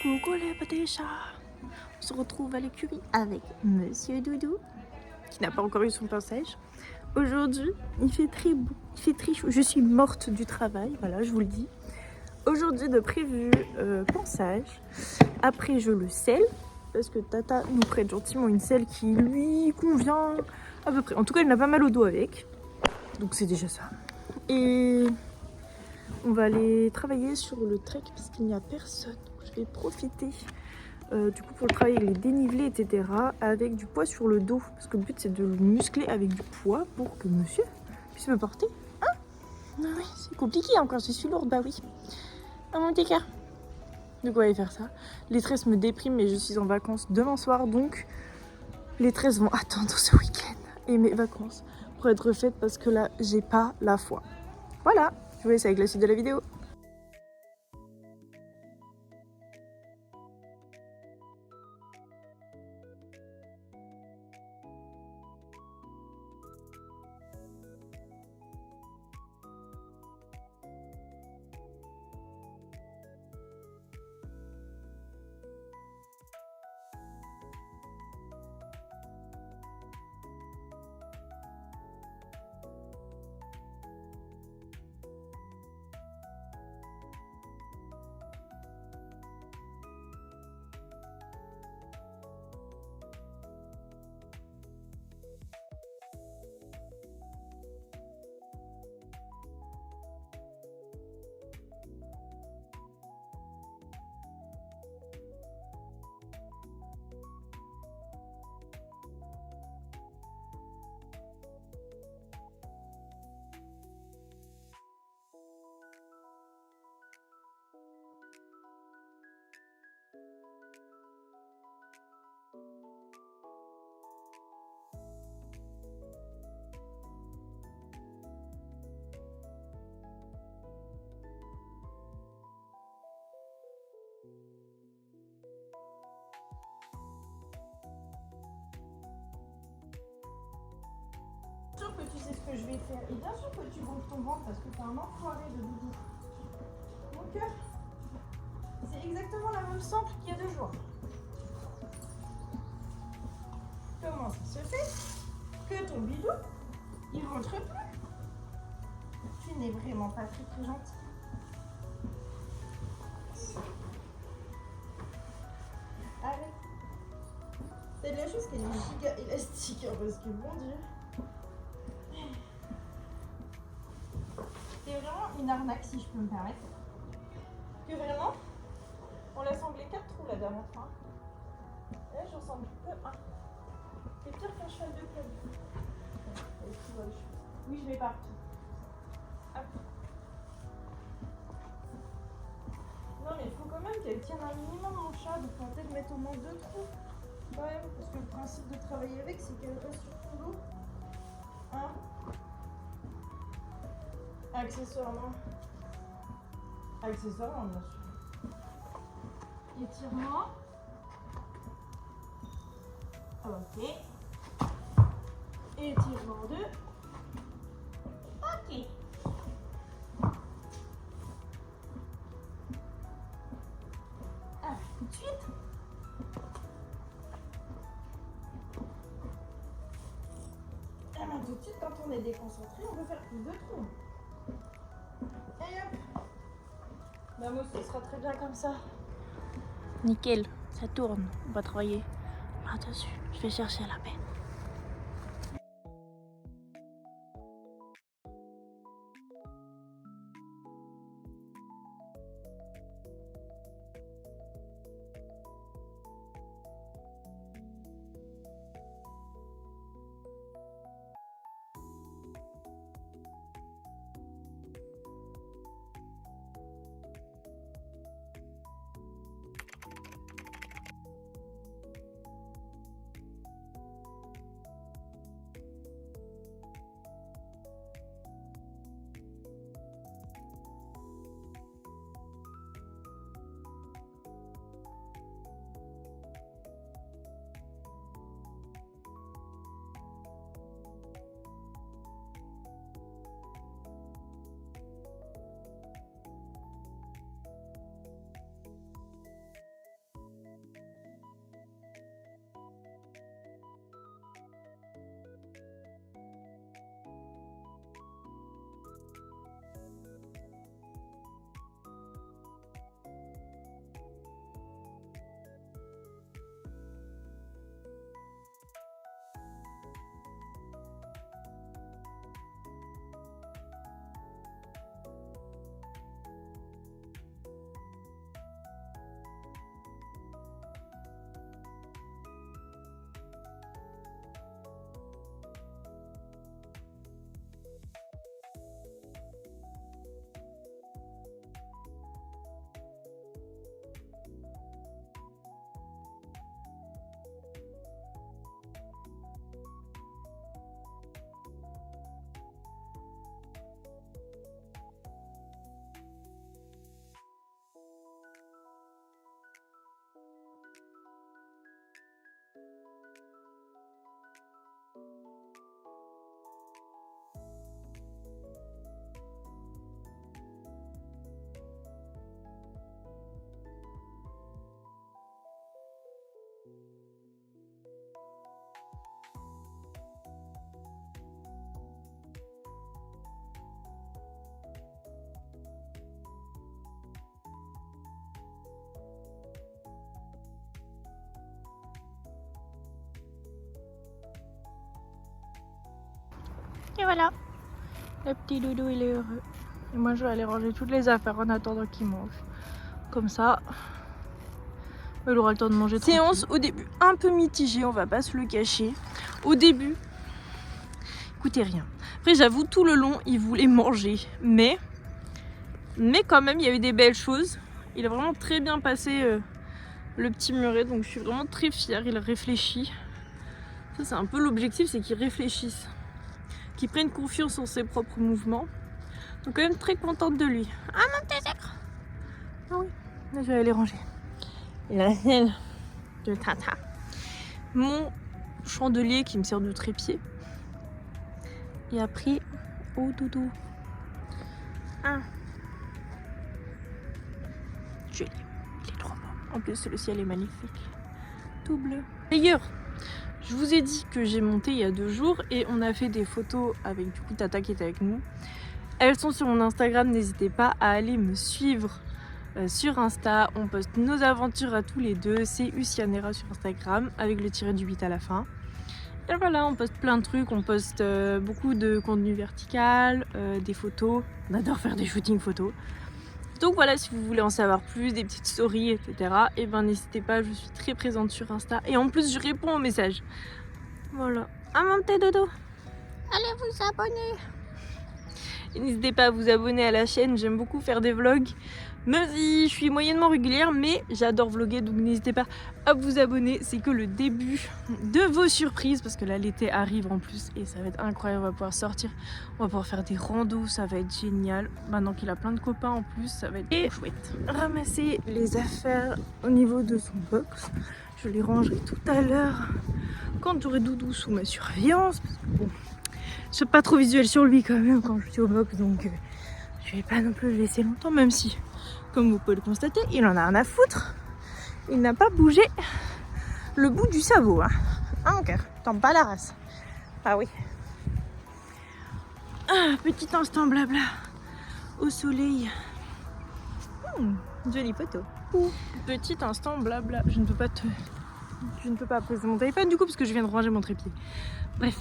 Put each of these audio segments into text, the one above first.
Coucou les petits chats. On se retrouve à l'écurie avec Monsieur Doudou, qui n'a pas encore eu son passage. Aujourd'hui, il fait très beau, il fait très chaud. Je suis morte du travail, voilà, je vous le dis. Aujourd'hui, de prévu pansage. Après, je le selle, parce que Tata nous prête gentiment une selle qui lui convient à peu près. En tout cas, il n'a pas mal au dos avec. Donc c'est déjà ça. Et on va aller travailler sur le trek parce qu'il n'y a personne. Je vais profiter du coup pour le travail avec les dénivelés, etc. avec du poids sur le dos. Parce que le but c'est de le muscler avec du poids pour que monsieur puisse me porter. Hein? Ah oui, c'est compliqué encore, je suis lourde, bah oui. Ah mon petit cœur. Donc on va aller faire ça. Les tresses me dépriment mais je suis en vacances demain soir donc les tresses vont attendre ce week-end et mes vacances pour être faites parce que là j'ai pas la foi. Voilà, je vous laisse avec la suite de la vidéo. Bien sûr que tu sais ce que je vais faire et bien sûr que tu gonfles ton ventre parce que t'es un enfoiré de doudou. Mon cœur, c'est exactement la même sample qu'il y a 2 jours. Comment ça se fait que ton bidou, il rentre plus? Tu n'es vraiment pas très très gentil. Allez. C'est de la chose qu'elle est giga élastique hein, parce que bon Dieu. C'est vraiment une arnaque si je peux me permettre. Que vraiment, on l'a sanglé 4 trous la dernière fois. Et là j'en sangle que 1. C'est pire qu'un cheval de club. Oui, je vais partout. Hop. Non mais il faut quand même qu'elle tienne un minimum mon chat, donc on va peut-être mettre au moins 2 trous. Quand même, parce que le principe de travailler avec c'est qu'elle reste sur ton dos. Hein? Accessoirement. Accessoirement bien sûr. Étirement. Ok. Étirement 2. Ok. Ah, tout de suite. Ah, mais tout de suite, quand on est déconcentré, on veut faire plus de trous. Et hop. Bah, moi, ce sera très bien comme ça. Nickel, ça tourne. On va travailler là-dessus. Je vais chercher la peine. voilà. Le petit doudou, il est heureux. Et moi, je vais aller ranger toutes les affaires en attendant qu'il mange. Comme ça, il aura le temps de manger tranquille. Séance au début un peu mitigée, on va pas se le cacher. Au début, écoutez rien. Après, j'avoue, tout le long, il voulait manger. Mais quand même, il y a eu des belles choses. Il a vraiment très bien passé le petit muret. Donc, je suis vraiment très fière. Il réfléchit. Ça, c'est un peu l'objectif, c'est qu'il réfléchisse. Qu'il prenne confiance en ses propres mouvements. Donc, quand même très contente de lui. Ah, mon petit sucre! Ah oui, là, je vais aller ranger. La selle de Tata. Mon chandelier qui me sert de trépied. Et après, oh doudou. Ah. Joli. Il est trop beau. En plus, le ciel est magnifique. Tout bleu. D'ailleurs, je vous ai dit que j'ai monté il y a 2 jours et on a fait des photos avec du coup Tata qui était avec nous. Elles sont sur mon Instagram, n'hésitez pas à aller me suivre sur Insta. On poste nos aventures à tous les deux, c'est Usianera sur Instagram avec le tiré du 8 à la fin. Et voilà, on poste plein de trucs, on poste beaucoup de contenu vertical, des photos, on adore faire des shootings photos. Donc voilà, si vous voulez en savoir plus, des petites stories, etc. Et ben n'hésitez pas, je suis très présente sur Insta. Et en plus, je réponds aux messages. Voilà. Ah mon petit dodo, allez vous abonner. Et n'hésitez pas à vous abonner à la chaîne, j'aime beaucoup faire des vlogs. Même si je suis moyennement régulière, mais j'adore vlogger, donc n'hésitez pas à vous abonner. C'est que le début de vos surprises, parce que là l'été arrive en plus et ça va être incroyable, on va pouvoir sortir, on va pouvoir faire des randos, ça va être génial. Maintenant qu'il a plein de copains en plus, ça va être chouette. Ramasser les affaires au niveau de son box, je les rangerai tout à l'heure quand j'aurai Doudou sous ma surveillance. Parce que bon, je suis pas trop visuelle sur lui quand même quand je suis au box, donc je vais pas non plus le laisser longtemps, même si, comme vous pouvez le constater, il en a rien à foutre. Il n'a pas bougé le bout du sabot. Hein, mon cœur, t'en pas la race. Ah oui. Ah, petit instant blabla au soleil. Joli poteau. Petit instant blabla. Je ne peux pas poser mon téléphone du coup parce que je viens de ranger mon trépied. Bref.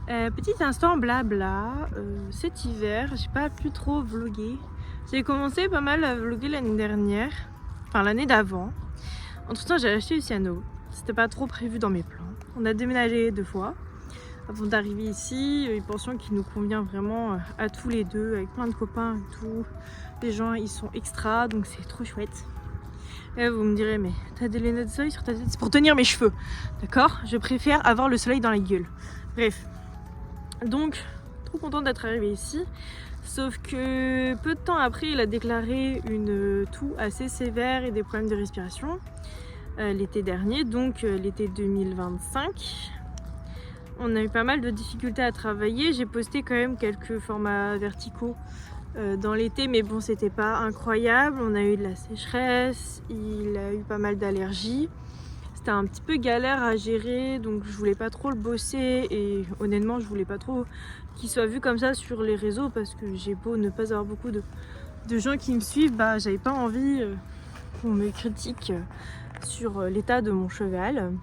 Petit instant blabla, cet hiver, j'ai pas pu trop vlogger. J'ai commencé pas mal à vlogger l'année dernière, enfin l'année d'avant. Entre temps, j'ai acheté Usiano. C'était pas trop prévu dans mes plans. On a déménagé 2 fois avant d'arriver ici. Une pension qui nous convient vraiment à tous les deux, avec plein de copains et tout. Les gens, ils sont extra, donc c'est trop chouette. Et vous me direz, mais t'as des lunettes de soleil sur ta tête? C'est pour tenir mes cheveux, d'accord? Je préfère avoir le soleil dans la gueule. Bref. Donc, trop contente d'être arrivée ici. Sauf que peu de temps après, il a déclaré une toux assez sévère et des problèmes de respiration l'été dernier, donc l'été 2025. On a eu pas mal de difficultés à travailler. J'ai posté quand même quelques formats verticaux dans l'été, mais bon, c'était pas incroyable. On a eu de la sécheresse, il a eu pas mal d'allergies. C'était un petit peu galère à gérer, donc je voulais pas trop le bosser et honnêtement je voulais pas trop qu'il soit vu comme ça sur les réseaux parce que j'ai beau ne pas avoir beaucoup de gens qui me suivent, bah j'avais pas envie qu'on me critique sur l'état de mon cheval,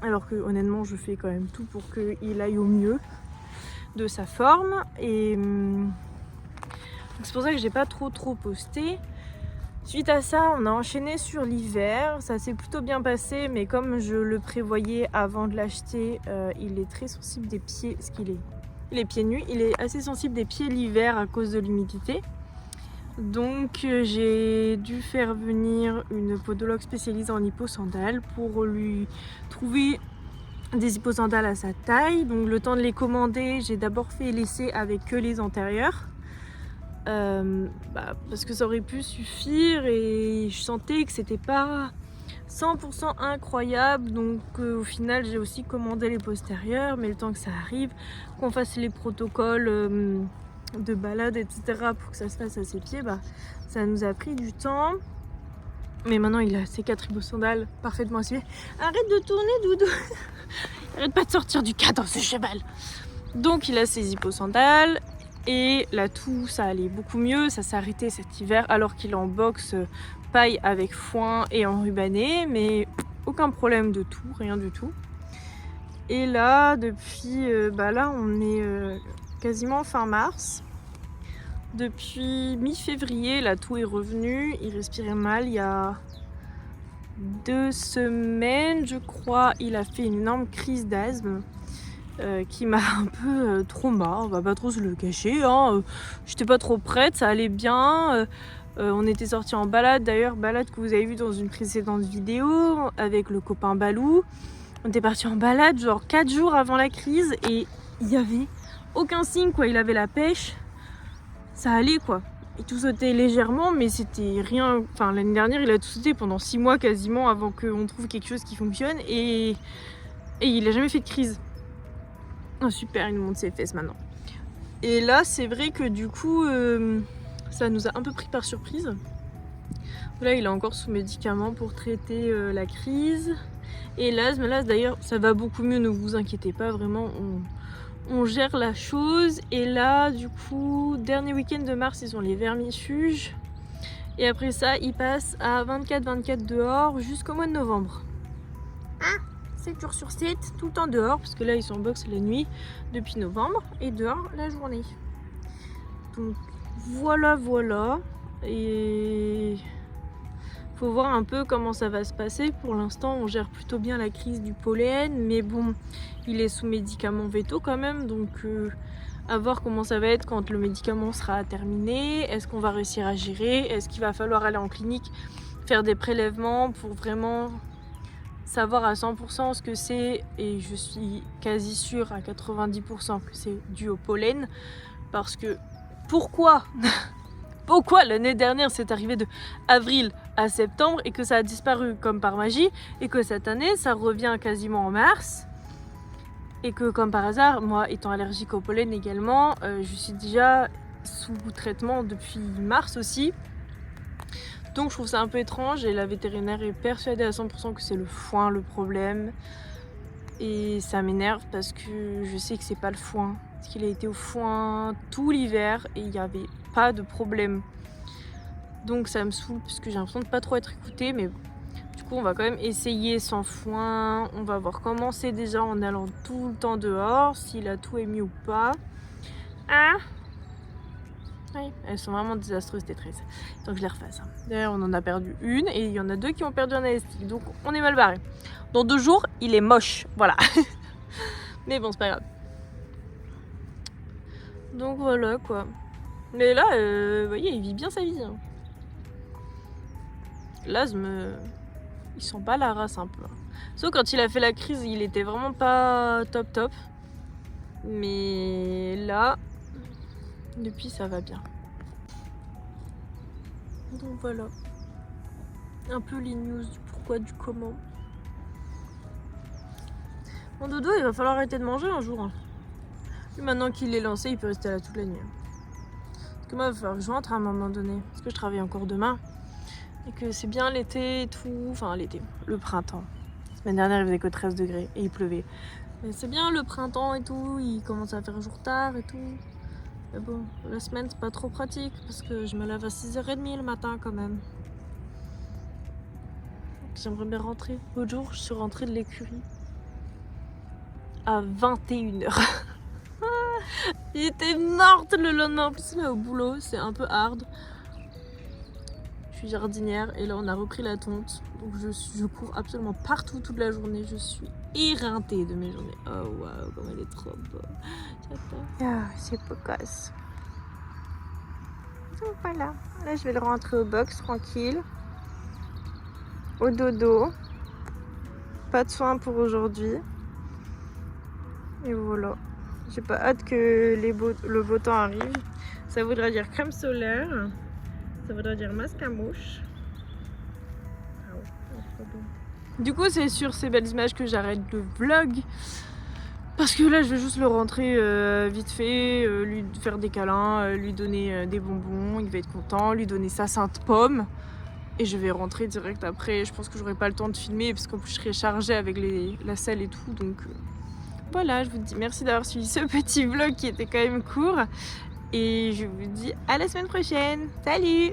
alors que honnêtement je fais quand même tout pour qu'il aille au mieux de sa forme et c'est pour ça que j'ai pas trop posté. Suite à ça, on a enchaîné sur l'hiver, ça s'est plutôt bien passé, mais comme je le prévoyais avant de l'acheter, il est très sensible des pieds, il est pieds nus, il est assez sensible des pieds l'hiver à cause de l'humidité. Donc j'ai dû faire venir une podologue spécialisée en hipposandales pour lui trouver des hipposandales à sa taille. Donc le temps de les commander, j'ai d'abord fait l'essai avec que les antérieures. Parce que ça aurait pu suffire et je sentais que c'était pas 100% incroyable, donc au final j'ai aussi commandé les postérieurs, mais le temps que ça arrive, qu'on fasse les protocoles de balade, etc. pour que ça se fasse à ses pieds, ça nous a pris du temps. Mais maintenant il a ses 4 hipposandales parfaitement assurées. Arrête de tourner Doudou. Arrête pas de sortir du cadre ce cheval. Donc il a ses hipposandales. Et la toux, ça allait beaucoup mieux, ça s'est arrêté cet hiver alors qu'il est en boxe paille avec foin et enrubanné, mais aucun problème de toux, rien du tout. Et là, depuis, là on est quasiment fin mars. Depuis mi-février, là tout est revenu. Il respirait mal. Il y a 2 semaines, je crois, il a fait une énorme crise d'asthme qui m'a un peu trauma. On va pas trop se le cacher. Hein. J'étais pas trop prête, ça allait bien. On était sortis en balade, d'ailleurs, balade que vous avez vue dans une précédente vidéo avec le copain Balou. On était partis en balade genre 4 jours avant la crise et il y avait aucun signe quoi. Il avait la pêche, ça allait quoi. Et tout sautait légèrement, mais c'était rien. Enfin, l'année dernière, il a tout sauté pendant 6 mois quasiment avant qu'on trouve quelque chose qui fonctionne et il a jamais fait de crise. Oh, super, il nous montre ses fesses maintenant. Et là, c'est vrai que du coup, ça nous a un peu pris par surprise. Là, il est encore sous médicaments pour traiter la crise. Et l'asthme, là d'ailleurs, ça va beaucoup mieux, ne vous inquiétez pas, vraiment, on gère la chose. Et là, du coup, dernier week-end de mars, ils ont les vermifuges. Et après ça, ils passent à 24 dehors jusqu'au mois de novembre. 7 jours sur 7, tout le temps dehors, parce que là, ils sont en box la nuit depuis novembre et dehors la journée. Donc, voilà. Et faut voir un peu comment ça va se passer. Pour l'instant, on gère plutôt bien la crise du pollen, mais bon, il est sous médicament veto quand même, donc à voir comment ça va être quand le médicament sera terminé. Est-ce qu'on va réussir à gérer? Est-ce qu'il va falloir aller en clinique, faire des prélèvements pour vraiment savoir à 100% ce que c'est? Et je suis quasi sûre à 90% que c'est dû au pollen, parce que pourquoi l'année dernière c'est arrivé de avril à septembre et que ça a disparu comme par magie, et que cette année ça revient quasiment en mars, et que comme par hasard, moi étant allergique au pollen également, je suis déjà sous traitement depuis mars aussi. Donc je trouve ça un peu étrange et la vétérinaire est persuadée à 100% que c'est le foin le problème. Et ça m'énerve parce que je sais que c'est pas le foin. Parce qu'il a été au foin tout l'hiver et il n'y avait pas de problème. Donc ça me saoule parce que j'ai l'impression de pas trop être écoutée. Mais du coup on va quand même essayer sans foin. On va voir comment c'est déjà en allant tout le temps dehors. Si la toux est mieux ou pas. Ah, oui, elles sont vraiment désastreuses tes tresses. Donc je les refasse. D'ailleurs, on en a perdu une et il y en a 2 qui ont perdu un élastique. Donc on est mal barré. Dans 2 jours, il est moche. Voilà. Mais bon, c'est pas grave. Donc voilà quoi. Mais là, vous voyez, il vit bien sa vie. Hein. L'asthme, il sent pas la race un peu. Sauf quand il a fait la crise, il était vraiment pas top. Mais là, depuis ça va bien. Donc voilà. Un peu les news du pourquoi, du comment. Mon dodo, il va falloir arrêter de manger un jour. Lui, maintenant qu'il est lancé, il peut rester là toute la nuit. Parce que moi, il va falloir que je rentre à un moment donné. Parce que je travaille encore demain. Et que c'est bien l'été et tout. Enfin, l'été, le printemps. La semaine dernière, il faisait que 13 degrés et il pleuvait. Mais c'est bien le printemps et tout. Il commence à faire jour tard et tout. Mais bon, la semaine, c'est pas trop pratique. Parce que je me lève à 6h30 le matin quand même. J'aimerais bien rentrer. L'autre jour, je suis rentrée de l'écurie à 21h. J'étais morte le lendemain. En plus, là, au boulot, c'est un peu hard. Je suis jardinière et là, on a repris la tonte. Donc, je cours absolument partout toute la journée. Je suis éreintée de mes journées. Oh, waouh, comme elle est trop bonne. J'adore. Ah, c'est pocasse. Donc, voilà. Là, je vais le rentrer au box tranquille. Au dodo. Pas de soins pour aujourd'hui. Et voilà. J'ai pas hâte que le beau temps arrive. Ça voudra dire crème solaire. Ça voudra dire masque à mouche. Ah ouais, du coup, c'est sur ces belles images que j'arrête le vlog. Parce que là, je vais juste le rentrer vite fait, lui faire des câlins, lui donner des bonbons. Il va être content, lui donner sa sainte pomme. Et je vais rentrer direct après. Je pense que j'aurai pas le temps de filmer parce qu'en plus je serai chargée avec la selle et tout. Donc voilà, je vous dis merci d'avoir suivi ce petit vlog qui était quand même court. Et je vous dis à la semaine prochaine. Salut!